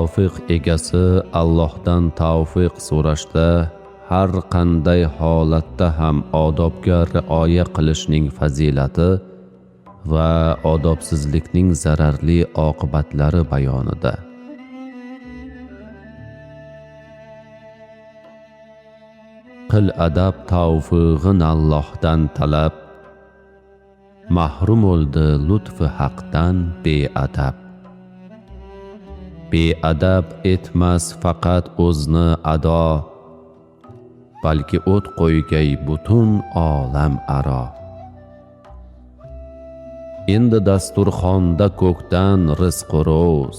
tavfiq egasi Allohdan tavfiq so'rashda har qanday holatda ham odobga rioya qilishning fazilati va odobsizlikning zararli oqibatlari bayonida. Qil adab tavfig'in Allohdan talab, mahrum bo'ldi lutfi haqdan beadab. Beadab etmas faqat o'zni ado, balki o't qo'ygay butun olam aro. Endi dasturxonda ko'kdan rizq ro'z,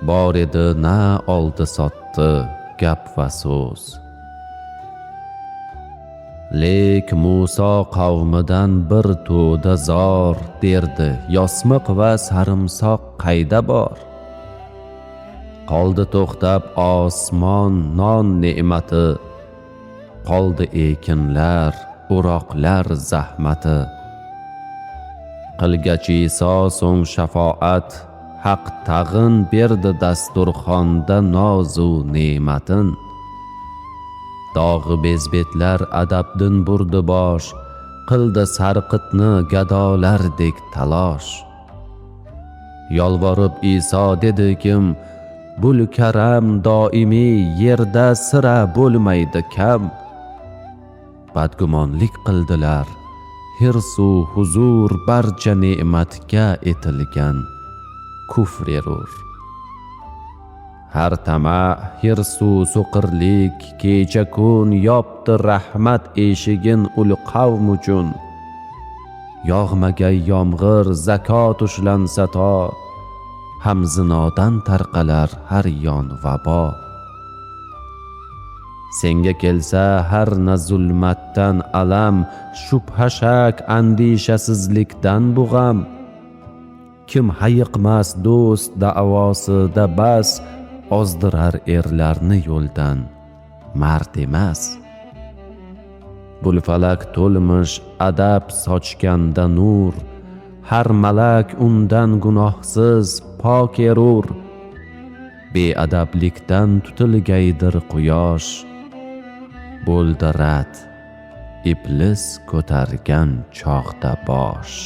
bor edi na oldi sotdi gap va so'z. Lek Muso qavmidan bir to'da zor derdi, yosmiq va sarimsoq qayda bor? Qoldi to'xtab osmon non ne'mati, qoldi ekinlar, o'roqlar zahmati. Qilgach Iso so'ng shafoat, haq tag'in berdi dasturxonda nozu ne'matin. Dog'i bezbetlar adabdin burdi bosh, qildi sarqitni gadolardek talosh. Yolvorib Iso dedi kim, bul karam doimiy yerda sira bo'lmaydi kam. Badgumonlik qildilar, hirsu huzur barcha ne'matga etilgan kufr erur. Har tama hirsu so'qirlik kecha kun yopdi rahmat eshigin ul qavm uchun. Yog'magay yomg'ir zakot ushlansa to, ham zinodan tarqalar har yon vabo. Senga kelsa har na zulmatdan alam, shubha shak andishasizlikdan bug'am. Kim hayiqmas do'st da'vosida bas, ozdirar erlarni yo'ldan mard emas. Bulfalak to'lmish adab sochganda nur, har malak undan gunohsiz pok erur. Beadablikdan tutilgaydir quyosh, bo'ldi rad iblis ko'targan chog'da bosh.